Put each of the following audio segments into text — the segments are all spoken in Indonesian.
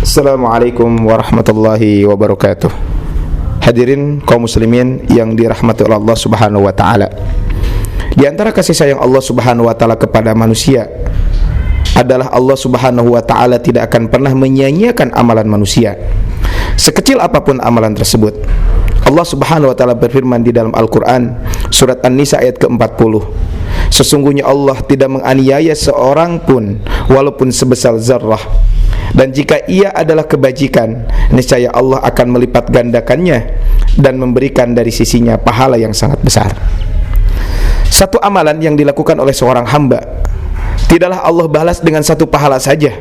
Assalamualaikum warahmatullahi wabarakatuh. Hadirin kaum muslimin yang dirahmati oleh Allah Subhanahu wa taala. Di antara kasih sayang Allah Subhanahu wa taala kepada manusia adalah Allah Subhanahu wa taala tidak akan pernah menyia-nyiakan amalan manusia, sekecil apapun amalan tersebut. Allah Subhanahu wa taala berfirman di dalam Al-Qur'an surat An-Nisa ayat ke-40. Sesungguhnya Allah tidak menganiaya seorang pun walaupun sebesar zarrah. Dan jika ia adalah kebajikan, niscaya Allah akan melipat gandakannya dan memberikan dari sisinya pahala yang sangat besar. Satu amalan yang dilakukan oleh seorang hamba tidaklah Allah balas dengan satu pahala saja,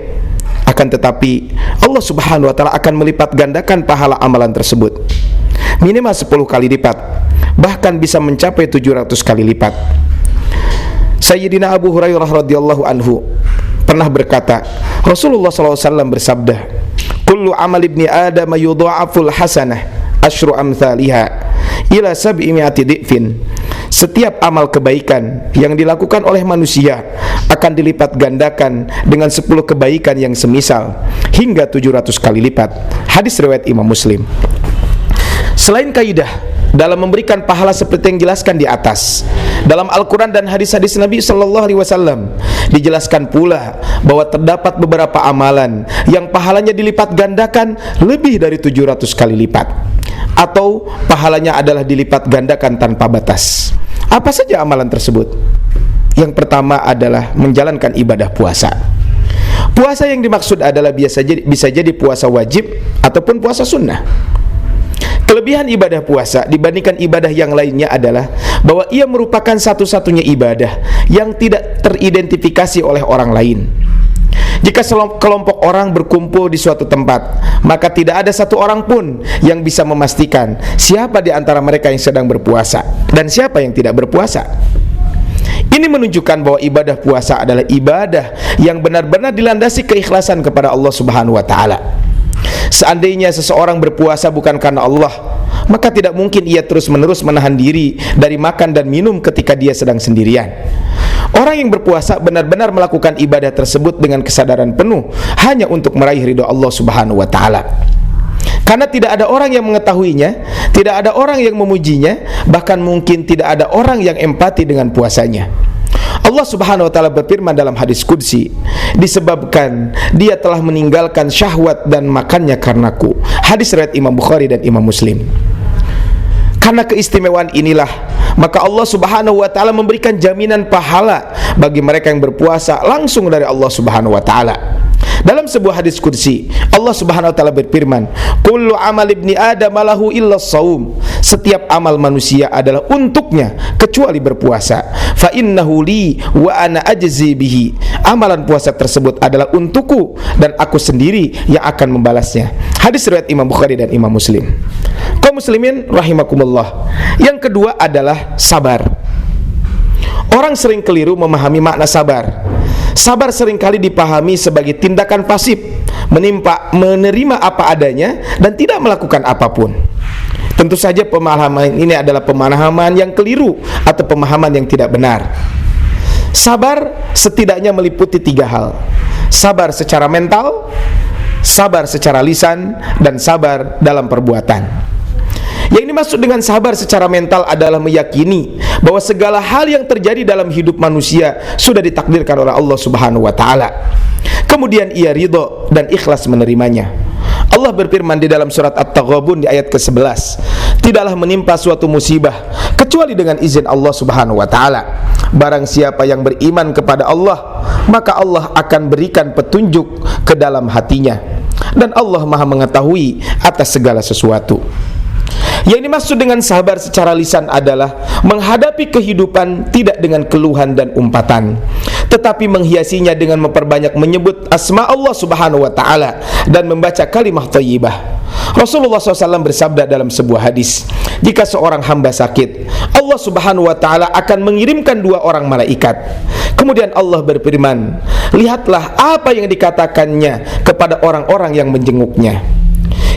akan tetapi Allah Subhanahu wa taala akan melipat gandakan pahala amalan tersebut minimal 10 kali lipat, bahkan bisa mencapai 700 kali lipat. Sayyidina Abu Hurairah radhiyallahu anhu pernah berkata, Rasulullah SAW bersabda, kullu amal ibni Adam yudha'aful hasanah asyru amthaliha ila sab'imi'ati di'fin. Setiap amal kebaikan yang dilakukan oleh manusia akan dilipat gandakan dengan 10 kebaikan yang semisal hingga 700 kali lipat. Hadis riwayat Imam Muslim. Selain kaidah dalam memberikan pahala seperti yang dijelaskan di atas, dalam Al-Quran dan hadis-hadis Nabi SAW dijelaskan pula bahwa terdapat beberapa amalan yang pahalanya dilipat gandakan lebih dari 700 kali lipat, atau pahalanya adalah dilipat gandakan tanpa batas. Apa saja amalan tersebut? Yang pertama adalah menjalankan ibadah puasa. Puasa yang dimaksud adalah bisa jadi puasa wajib ataupun puasa sunnah. Kelebihan ibadah puasa dibandingkan ibadah yang lainnya adalah bahwa ia merupakan satu-satunya ibadah yang tidak teridentifikasi oleh orang lain. Jika kelompok orang berkumpul di suatu tempat, maka tidak ada satu orang pun yang bisa memastikan siapa di antara mereka yang sedang berpuasa dan siapa yang tidak berpuasa. Ini menunjukkan bahwa ibadah puasa adalah ibadah yang benar-benar dilandasi keikhlasan kepada Allah Subhanahu wa taala. Seandainya seseorang berpuasa bukan karena Allah, maka tidak mungkin ia terus-menerus menahan diri dari makan dan minum ketika dia sedang sendirian. Orang yang berpuasa benar-benar melakukan ibadah tersebut dengan kesadaran penuh hanya untuk meraih ridho Allah Subhanahu wa taala. Karena tidak ada orang yang mengetahuinya, tidak ada orang yang memujinya, bahkan mungkin tidak ada orang yang empati dengan puasanya. Allah Subhanahu wa taala berfirman dalam hadis qudsi, disebabkan dia telah meninggalkan syahwat dan makannya karenaku. Hadis riwayat Imam Bukhari dan Imam Muslim. Karena keistimewaan inilah, maka Allah Subhanahu wa taala memberikan jaminan pahala bagi mereka yang berpuasa langsung dari Allah Subhanahu wa taala. Dalam sebuah hadis qudsi, Allah Subhanahu wa taala berfirman, kullu amal ibni Adam lahu illa shaum. Setiap amal manusia adalah untuknya kecuali berpuasa. Fa innahu li wa ana ajzi bihi. Amalan puasa tersebut adalah untukku dan aku sendiri yang akan membalasnya. Hadis riwayat Imam Bukhari dan Imam Muslim. Kaum muslimin rahimakumullah. Yang kedua adalah sabar. Orang sering keliru memahami makna sabar. Sabar seringkali dipahami sebagai tindakan pasif, menerima apa adanya dan tidak melakukan apapun. Tentu saja pemahaman ini adalah pemahaman yang keliru atau pemahaman yang tidak benar. Sabar setidaknya meliputi 3 hal: sabar secara mental, sabar secara lisan, dan sabar dalam perbuatan. Yang dimaksud dengan sabar secara mental adalah meyakini bahwa segala hal yang terjadi dalam hidup manusia sudah ditakdirkan oleh Allah Subhanahu wa taala. Kemudian ia ridho dan ikhlas menerimanya. Allah berfirman di dalam surat At-Taghabun di ayat ke-11, tidaklah menimpa suatu musibah kecuali dengan izin Allah Subhanahu wa taala. Barang siapa yang beriman kepada Allah, maka Allah akan berikan petunjuk ke dalam hatinya, dan Allah Maha mengetahui atas segala sesuatu. Yang dimaksud dengan sabar secara lisan adalah menghadapi kehidupan tidak dengan keluhan dan umpatan, tetapi menghiasinya dengan memperbanyak menyebut asma Allah Subhanahu wa taala dan membaca kalimah thayyibah. Rasulullah SAW bersabda dalam sebuah hadis, jika seorang hamba sakit, Allah Subhanahu wa taala akan mengirimkan 2 orang malaikat. Kemudian Allah berfirman, lihatlah apa yang dikatakannya kepada orang-orang yang menjenguknya.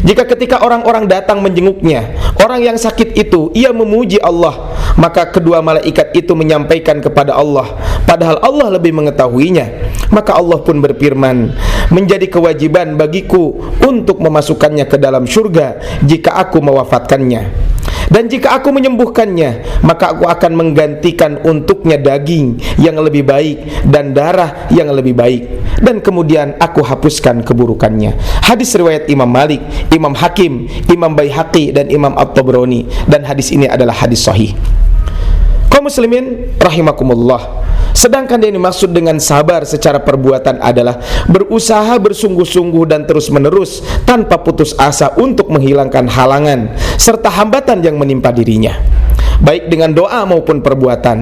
Jika ketika orang-orang datang menjenguknya, orang yang sakit itu ia memuji Allah, maka kedua malaikat itu menyampaikan kepada Allah padahal Allah lebih mengetahuinya. Maka Allah pun berfirman, menjadi kewajiban bagiku untuk memasukkannya ke dalam surga jika aku mewafatkannya. Dan jika aku menyembuhkannya, maka aku akan menggantikan untuknya daging yang lebih baik dan darah yang lebih baik, dan kemudian aku hapuskan keburukannya. Hadis riwayat Imam Malik, Imam Hakim, Imam Baihaqi, dan Imam At-Tabrani. Dan hadis ini adalah hadis sahih. Kaum muslimin rahimakumullah, sedangkan yang dimaksud dengan sabar secara perbuatan adalah berusaha bersungguh-sungguh dan terus-menerus tanpa putus asa untuk menghilangkan halangan serta hambatan yang menimpa dirinya, baik dengan doa maupun perbuatan.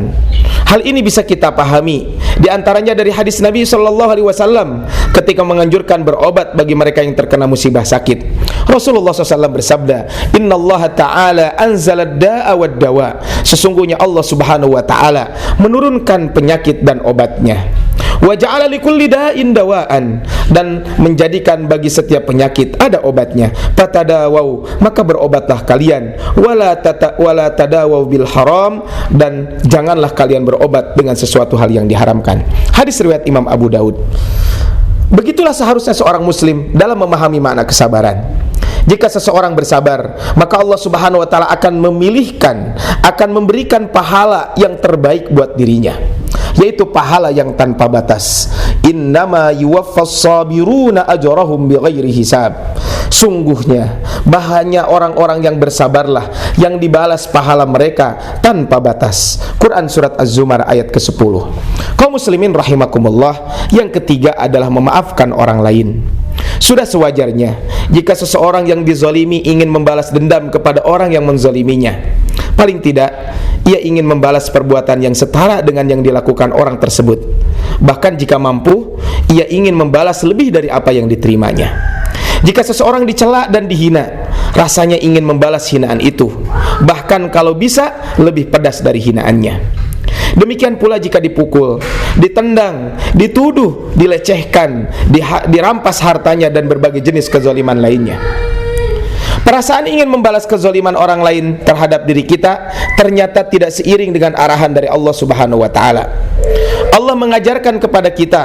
Hal ini bisa kita pahami di antaranya dari hadis Nabi SAW ketika menganjurkan berobat bagi mereka yang terkena musibah sakit. Rasulullah SAW bersabda, Inna Allah Ta'ala anzala da'a wa dawa. Sesungguhnya Allah Subhanahu Wa Ta'ala menurunkan penyakit dan obatnya. Wa ja'ala likulli da'in dawaan, dan menjadikan bagi setiap penyakit ada obatnya. Fatadawau, maka berobatlah kalian. Wala tadawau bil haram, dan janganlah kalian berobat dengan sesuatu hal yang diharamkan. Hadis riwayat Imam Abu Daud. Begitulah seharusnya seorang muslim dalam memahami makna kesabaran. Jika seseorang bersabar, maka Allah Subhanahu wa Ta'ala akan memilihkan, akan memberikan pahala yang terbaik buat dirinya, yaitu pahala yang tanpa batas. Innama yuwaffas sabiruna ajrahum bighairi hisab. Sungguhnya bahanya orang-orang yang bersabarlah yang dibalas pahala mereka tanpa batas. Quran surat Az-Zumar ayat ke-10. Kaum muslimin rahimakumullah, yang ketiga adalah memaafkan orang lain. Sudah sewajarnya jika seseorang yang dizalimi ingin membalas dendam kepada orang yang menzaliminya. Paling tidak ia ingin membalas perbuatan yang setara dengan yang dilakukan orang tersebut. Bahkan jika mampu, ia ingin membalas lebih dari apa yang diterimanya. Jika seseorang dicela dan dihina, rasanya ingin membalas hinaan itu, bahkan kalau bisa lebih pedas dari hinaannya. Demikian pula jika dipukul, ditendang, dituduh, dilecehkan, dirampas hartanya, dan berbagai jenis kezaliman lainnya. Perasaan ingin membalas kezaliman orang lain terhadap diri kita ternyata tidak seiring dengan arahan dari Allah Subhanahu wa Ta'ala. Allah mengajarkan kepada kita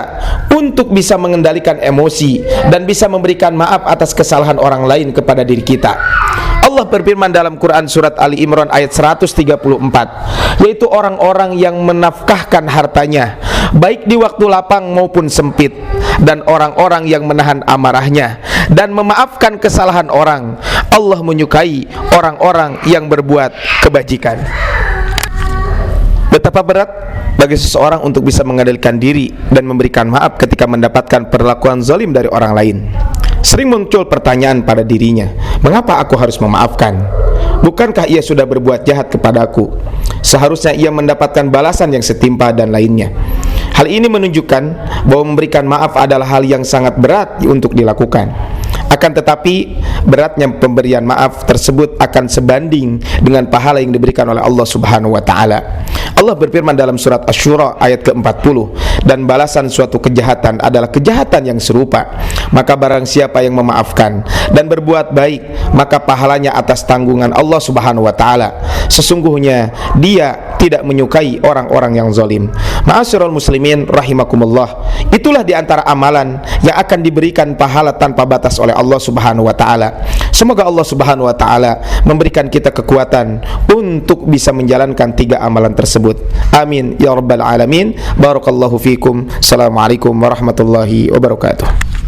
untuk bisa mengendalikan emosi dan bisa memberikan maaf atas kesalahan orang lain kepada diri kita. Allah berfirman dalam Quran surat Ali Imran ayat 134, yaitu orang-orang yang menafkahkan hartanya baik di waktu lapang maupun sempit, dan orang-orang yang menahan amarahnya dan memaafkan kesalahan orang. Allah menyukai orang-orang yang berbuat kebajikan. Betapa berat bagi seseorang untuk bisa mengendalikan diri dan memberikan maaf ketika mendapatkan perlakuan zalim dari orang lain. Sering muncul pertanyaan pada dirinya, mengapa aku harus memaafkan? Bukankah ia sudah berbuat jahat kepadaku? Seharusnya ia mendapatkan balasan yang setimpa dan lainnya. Hal ini menunjukkan bahwa memberikan maaf adalah hal yang sangat berat untuk dilakukan. Akan tetapi beratnya pemberian maaf tersebut akan sebanding dengan pahala yang diberikan oleh Allah Subhanahu wa Ta'ala. Allah berfirman dalam surat Asy-Syura ayat ke-40, dan balasan suatu kejahatan adalah kejahatan yang serupa. Maka barang siapa yang memaafkan dan berbuat baik, maka pahalanya atas tanggungan Allah Subhanahu wa Ta'ala. Sesungguhnya dia tidak menyukai orang-orang yang zalim. Ma'asyiral muslimin rahimakumullah, itulah di antara amalan yang akan diberikan pahala tanpa batas oleh Allah Subhanahu wa Ta'ala. Semoga Allah Subhanahu wa Ta'ala memberikan kita kekuatan untuk bisa menjalankan 3 amalan tersebut. Amin ya rabbal alamin. Barakallahu fikum. Assalamualaikum warahmatullahi wabarakatuh.